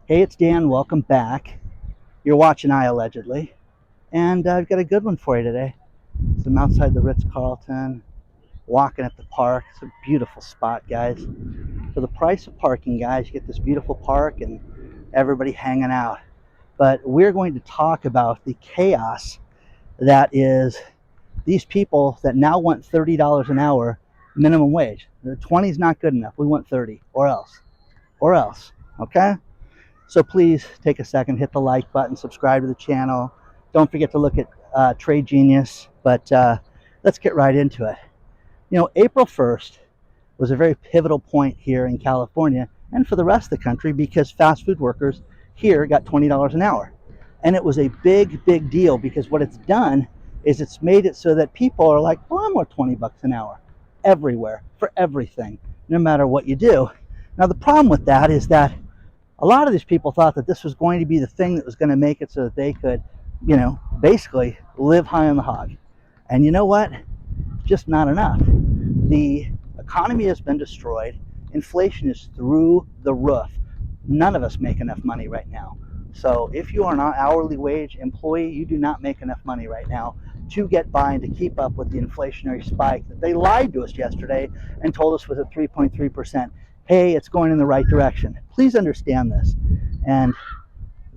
Hey, it's Dan. Welcome back. You're watching iAllegedly, and I've got a good one for you today. So I'm outside the Ritz-Carlton, walking at the park. It's a beautiful spot, guys. For the price of parking, guys, you get this beautiful park and everybody hanging out. But we're going to talk about the chaos that is these people that now want $30 an hour minimum wage. 20 is not good enough. We want 30 or else, okay? So please take a second, hit the like button, subscribe to the channel. Don't forget to look at Trade Genius, but let's get right into it. April 1st was a very pivotal point here in California and for the rest of the country because fast food workers here got $20 an hour. And it was a big, big deal because what it's done is it's made it so that people are like, well, I'm worth 20 bucks an hour everywhere for everything, no matter what you do. Now, the problem with that is that a lot of these people thought that this was going to be the thing that was going to make it so that they could, basically live high on the hog. And you know what? Just not enough. The economy has been destroyed. Inflation is through the roof. None of us make enough money right now. So if you are an hourly wage employee, you do not make enough money right now to get by and to keep up with the inflationary spike that they lied to us yesterday and told us was at 3.3%. Hey, it's going in the right direction. Please understand this. And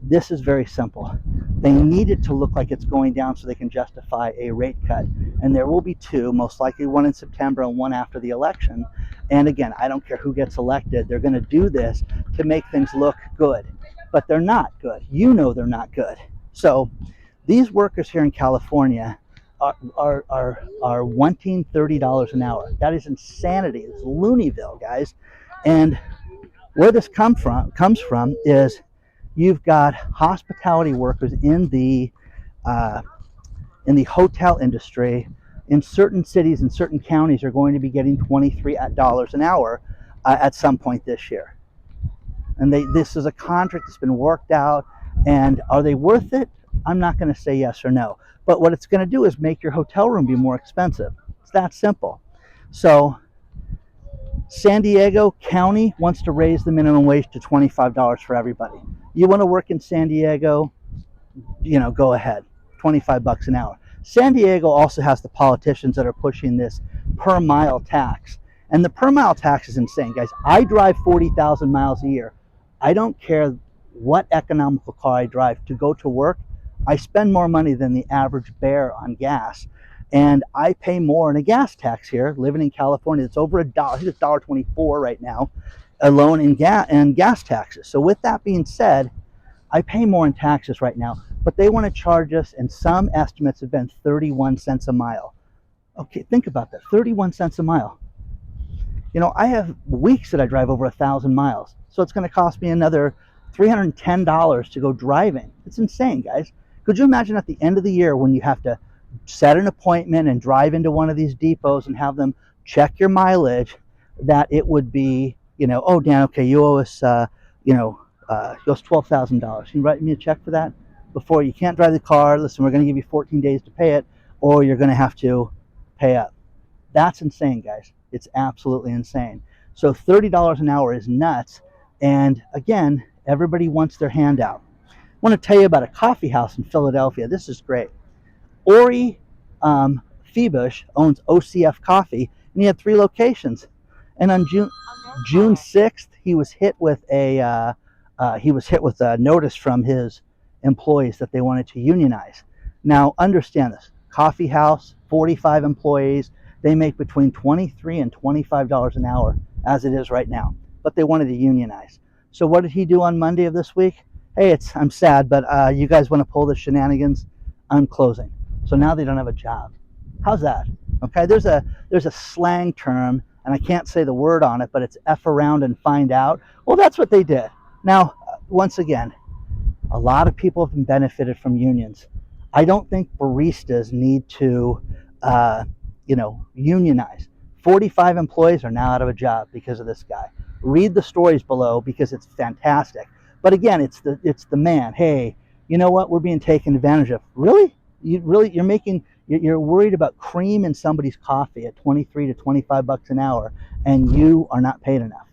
this is very simple. They need it to look like it's going down so they can justify a rate cut. And there will be two, most likely one in September and one after the election. And again, I don't care who gets elected. They're going to do this to make things look good. But they're not good. You know they're not good. So these workers here in California are wanting $30 an hour. That is insanity. It's Looneyville, guys. And where this comes from is you've got hospitality workers in the hotel industry in certain cities and certain counties are going to be getting $23 an hour at some point this year. And this is a contract that's been worked out. And are they worth it? I'm not going to say yes or no. But what it's going to do is make your hotel room be more expensive. It's that simple. So San Diego County wants to raise the minimum wage to $25 for everybody. You want to work in San Diego, go ahead. 25 bucks an hour. San Diego also has the politicians that are pushing this per mile tax. And the per mile tax is insane, guys. I drive 40,000 miles a year. I don't care what economical car I drive to go to work. I spend more money than the average bear on gas. And I pay more in a gas tax here, living in California. It's over $1. I think it's $1.24 right now, alone in gas taxes. So with that being said, I pay more in taxes right now, but they want to charge us, and some estimates have been 31 cents a mile. Okay, think about that, 31 cents a mile. I have weeks that I drive over 1,000 miles. So it's going to cost me another $310 to go driving. It's insane, guys. Could you imagine at the end of the year when you have to set an appointment and drive into one of these depots and have them check your mileage, that it would be, oh, Dan, okay, you owe us, you owe us $12,000. Can you write me a check for that? Before you can't drive the car, listen, we're going to give you 14 days to pay it, or you're going to have to pay up. That's insane, guys. It's absolutely insane. So $30 an hour is nuts. And again, everybody wants their handout. I want to tell you about a coffee house in Philadelphia. This is great. Ori Febush owns OCF Coffee, and he had 3 locations. And on June 6th, he was hit with a notice from his employees that they wanted to unionize. Now, understand this: coffee house, 45 employees. They make between $23 and $25 an hour as it is right now, but they wanted to unionize. So what did he do on Monday of this week? Hey, I'm sad, but you guys want to pull the shenanigans? I'm closing. So now they don't have a job. How's that? Okay, there's a slang term, and I can't say the word on it, but it's F around and find out. Well, that's what they did. Now, once again, a lot of people have been benefited from unions. I don't think baristas need to, unionize. 45 employees are now out of a job because of this guy. Read the stories below because it's fantastic. But again, it's the man. Hey, you know what? We're being taken advantage of. Really? You're worried about cream in somebody's coffee at 23 to 25 bucks an hour, and you are not paid enough.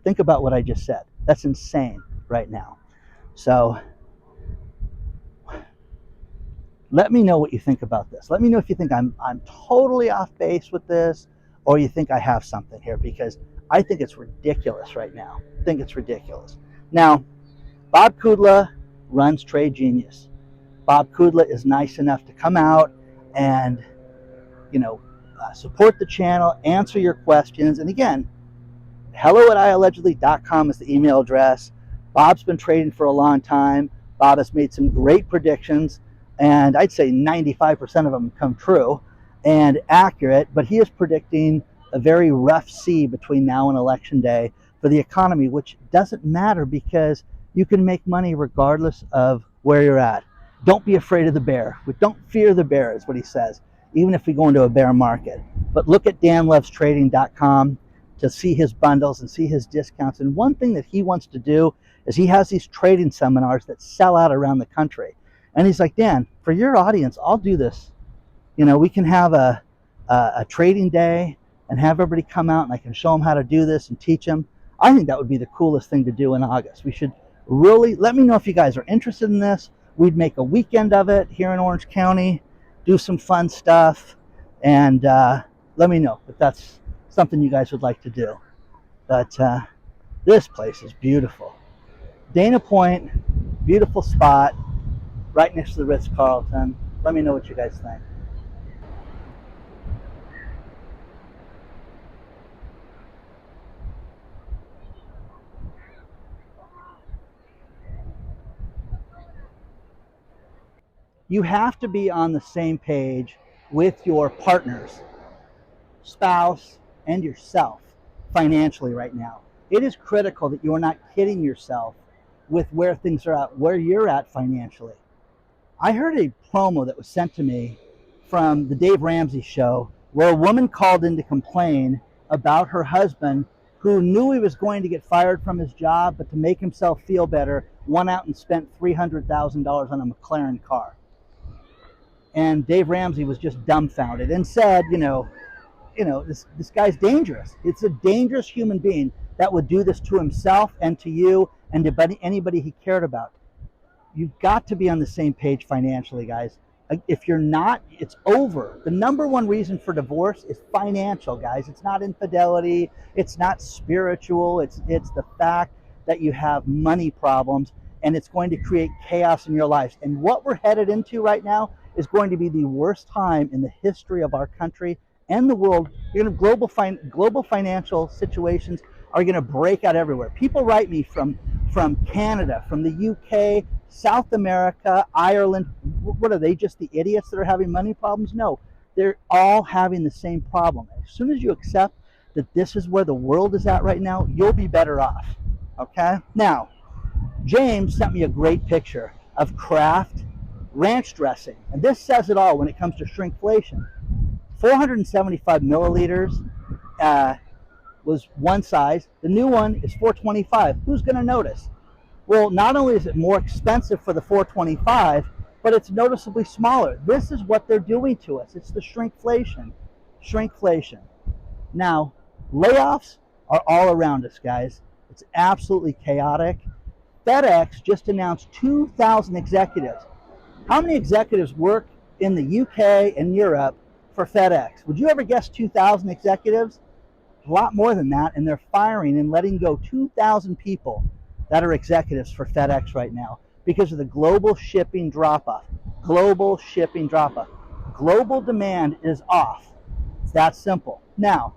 Think about what I just said. That's insane right now. So let me know what you think about this. Let me know if you think I'm totally off base with this, or you think I have something here, because I think it's ridiculous right now. I think it's ridiculous. Now, Bob Kudla runs Trade Genius. Bob Kudla is nice enough to come out and, support the channel, answer your questions. And again, hello@iallegedly.com is the email address. Bob's been trading for a long time. Bob has made some great predictions, and I'd say 95% of them come true and accurate, but he is predicting a very rough sea between now and election day for the economy, which doesn't matter because you can make money regardless of where you're at. Don't be afraid of the bear. Don't fear the bear is what he says, even if we go into a bear market. But look at danlovestrading.com to see his bundles and see his discounts. And one thing that he wants to do is he has these trading seminars that sell out around the country. And he's like, Dan, for your audience, I'll do this. We can have a trading day and have everybody come out and I can show them how to do this and teach them. I think that would be the coolest thing to do in August. We should really, let me know if you guys are interested in this. We'd make a weekend of it here in Orange County, do some fun stuff, and let me know if that's something you guys would like to do. But this place is beautiful. Dana Point, beautiful spot, right next to the Ritz-Carlton. Let me know what you guys think. You have to be on the same page with your partners, spouse, and yourself financially right now. It is critical that you're not kidding yourself with where things are at, where you're at financially. I heard a promo that was sent to me from the Dave Ramsey show where a woman called in to complain about her husband who knew he was going to get fired from his job, but to make himself feel better, went out and spent $300,000 on a McLaren car. And Dave Ramsey was just dumbfounded and said, this guy's dangerous. It's a dangerous human being that would do this to himself and to you and to anybody he cared about. You've got to be on the same page financially, guys. If you're not, it's over. The number one reason for divorce is financial, guys. It's not infidelity. It's not spiritual. It's the fact that you have money problems, and it's going to create chaos in your lives. And what we're headed into right now is going to be the worst time in the history of our country and the world. Global financial situations are going to break out everywhere. People write me from Canada, from the UK, South America, Ireland. What are they, just the idiots that are having money problems? No, they're all having the same problem. As soon as you accept that this is where the world is at right now, you'll be better off. Okay? Now, James sent me a great picture of Kraft ranch dressing, and this says it all when it comes to shrinkflation. 475 milliliters was one size. The new one is 425. Who's going to notice? Well, not only is it more expensive for the 425, but it's noticeably smaller. This is what they're doing to us. It's the shrinkflation. Shrinkflation. Now, layoffs are all around us, guys. It's absolutely chaotic. FedEx just announced 2,000 executives. How many executives work in the UK and Europe for FedEx? Would you ever guess 2,000 executives? A lot more than that, and they're firing and letting go 2,000 people that are executives for FedEx right now because of the global shipping drop-off. Global shipping drop-off. Global demand is off. It's that simple. Now,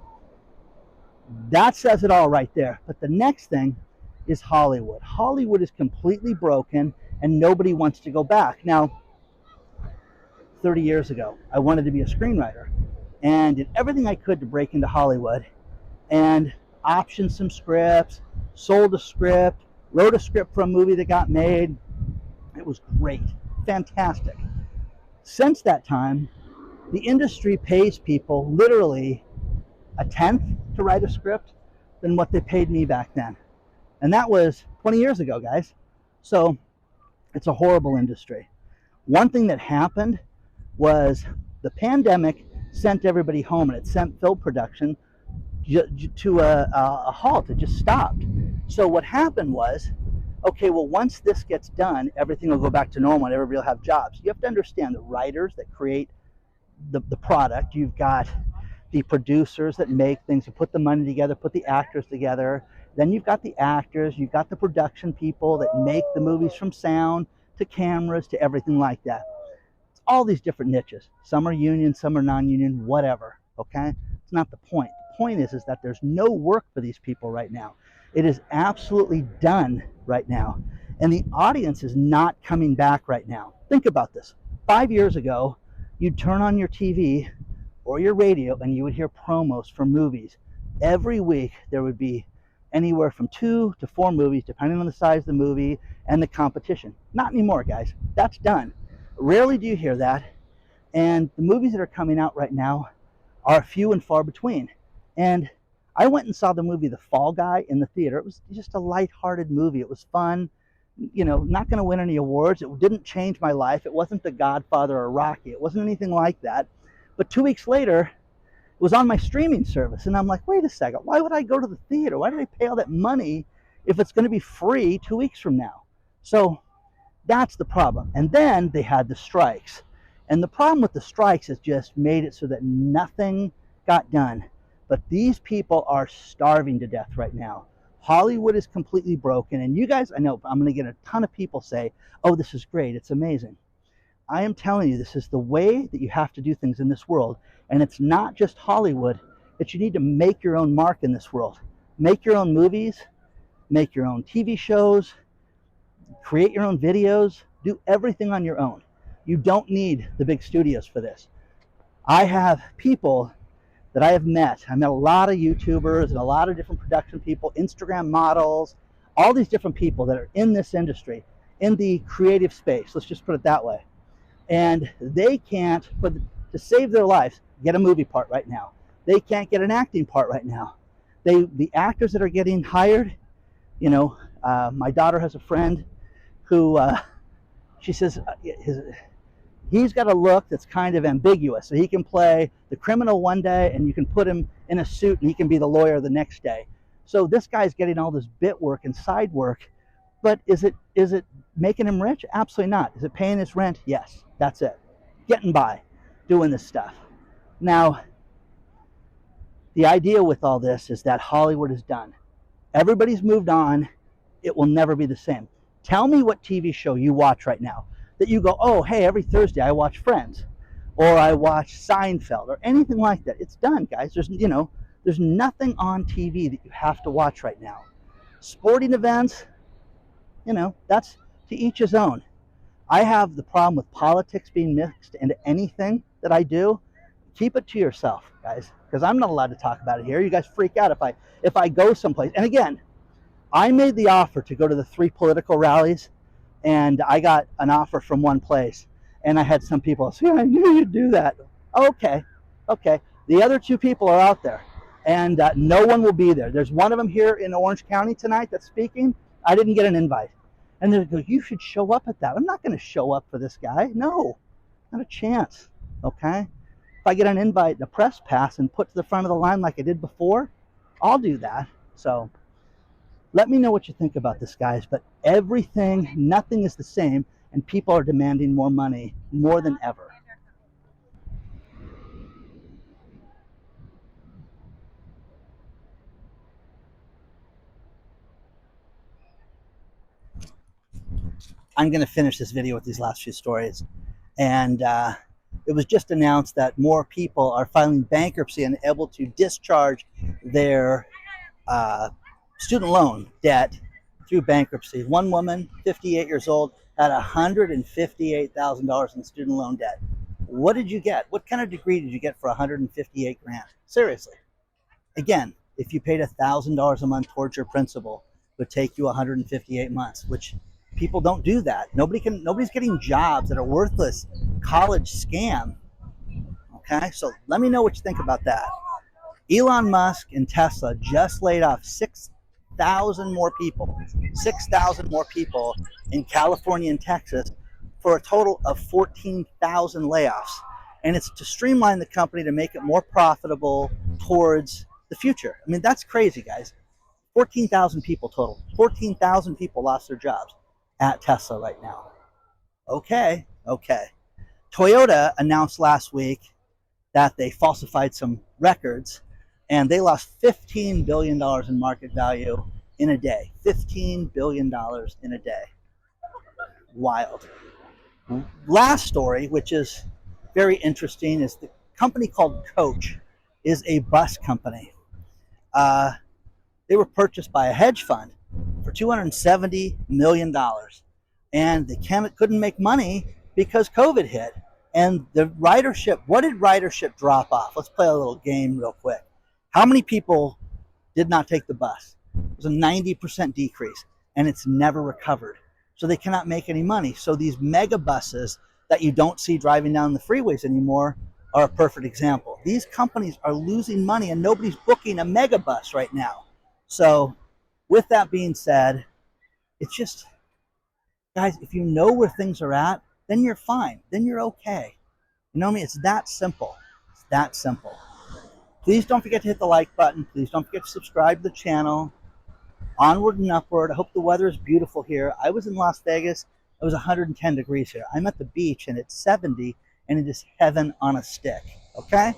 that says it all right there. But the next thing is Hollywood. Hollywood is completely broken, and nobody wants to go back. Now, 30 years ago, I wanted to be a screenwriter and did everything I could to break into Hollywood and optioned some scripts, sold a script, wrote a script for a movie that got made. It was great, fantastic. Since that time, the industry pays people literally a tenth to write a script than what they paid me back then. And that was 20 years ago, guys. So it's a horrible industry. One thing that happened was the pandemic sent everybody home, and it sent film production to a halt. It just stopped. So what happened was Okay, well, once this gets done, everything will go back to normal and everybody will have jobs. You have to understand the writers that create the product. You've got the producers that make things and put the money together, put the actors together. Then you've got the actors, you've got the production people that make the movies, from sound to cameras to everything like that. It's all these different niches. Some are union, some are non-union, whatever, okay? It's not the point. The point is that there's no work for these people right now. It is absolutely done right now. And the audience is not coming back right now. Think about this. 5 years ago, you'd turn on your TV or your radio and you would hear promos for movies. Every week there would be anywhere from 2 to 4 movies, depending on the size of the movie and the competition. Not anymore, guys. That's done. Rarely do you hear that. And the movies that are coming out right now are few and far between. And I went and saw the movie The Fall Guy in the theater. It was just a lighthearted movie. It was fun. You know, not going to win any awards. It didn't change my life. It wasn't The Godfather or Rocky. It wasn't anything like that. But 2 weeks later, it was on my streaming service. And I'm like, wait a second. Why would I go to the theater? Why did I pay all that money if it's going to be free 2 weeks from now? So that's the problem. And then they had the strikes. And the problem with the strikes has just made it so that nothing got done. But these people are starving to death right now. Hollywood is completely broken. And you guys, I know I'm going to get a ton of people say, oh, this is great. It's amazing. I am telling you, this is the way that you have to do things in this world. And it's not just Hollywood. It's you need to make your own mark in this world. Make your own movies. Make your own TV shows. Create your own videos. Do everything on your own. You don't need the big studios for this. I have people that I have met. I met a lot of YouTubers and a lot of different production people, Instagram models, all these different people that are in this industry, in the creative space. Let's just put it that way. And they can't, to save their lives, get a movie part right now. They can't get an acting part right now. The actors that are getting hired, you know, my daughter has a friend who, she says, he's got a look that's kind of ambiguous. So he can play the criminal one day and you can put him in a suit and he can be the lawyer the next day. So this guy's getting all this bit work and side work, but is it making him rich? Absolutely not. Is it paying his rent? Yes, that's it. Getting by, doing this stuff. Now, the idea with all this is that Hollywood is done. Everybody's moved on. It will never be the same. Tell me what TV show you watch right now that you go, oh, hey, every Thursday I watch Friends, or I watch Seinfeld, or anything like that. It's done, guys. There's nothing on TV that you have to watch right now. Sporting events, that's to each his own. I have the problem with politics being mixed into anything that I do. Keep it to yourself, guys, because I'm not allowed to talk about it here. You guys freak out if I go someplace. And again, I made the offer to go to the 3 political rallies, and I got an offer from one place, and I had some people say, I knew you'd do that. Okay. The other 2 people are out there, and no one will be there. There's one of them here in Orange County tonight that's speaking. I didn't get an invite. And they go, you should show up at that. I'm not going to show up for this guy. No, not a chance. Okay? If I get an invite and a press pass and put to the front of the line like I did before, I'll do that. So let me know what you think about this, guys. But nothing is the same, and people are demanding more money more than ever. I'm going to finish this video with these last few stories. And it was just announced that more people are filing bankruptcy and able to discharge their student loan debt through bankruptcy. One woman, 58 years old, had $158,000 in student loan debt. What did you get? What kind of degree did you get for 158 grand? Seriously. Again, if you paid $1,000 a month towards your principal, it would take you 158 months, which people don't do that. Nobody's getting jobs that are worthless. College scam. Okay, so let me know what you think about that. Elon Musk and Tesla just laid off 6,000 more people. 6,000 more people in California and Texas for a total of 14,000 layoffs. And it's to streamline the company to make it more profitable towards the future. I mean, that's crazy, guys. 14,000 people total. 14,000 people lost their jobs at Tesla right now. Okay. Toyota announced last week that they falsified some records and they lost $15 billion in market value in a day. $15 billion in a day. Wild. Last story, which is very interesting, is the company called Coach is a bus company. They were purchased by a hedge fund for $270 million. And they couldn't make money because COVID hit. And the ridership, what did ridership drop off? Let's play a little game real quick. How many people did not take the bus? It was a 90% decrease, and it's never recovered. So they cannot make any money. So these mega buses that you don't see driving down the freeways anymore are a perfect example. These companies are losing money, and nobody's booking a mega bus right now. So with that being said, it's just, guys, if you know where things are at, then you're fine. Then you're okay. You know what I mean? It's that simple. It's that simple. Please don't forget to hit the like button. Please don't forget to subscribe to the channel. Onward and upward. I hope the weather is beautiful here. I was in Las Vegas. It was 110 degrees here. I'm at the beach and it's 70 and it is heaven on a stick. Okay?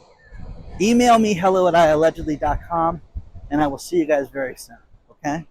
Email me hello@iallegedly.com and I will see you guys very soon. Okay?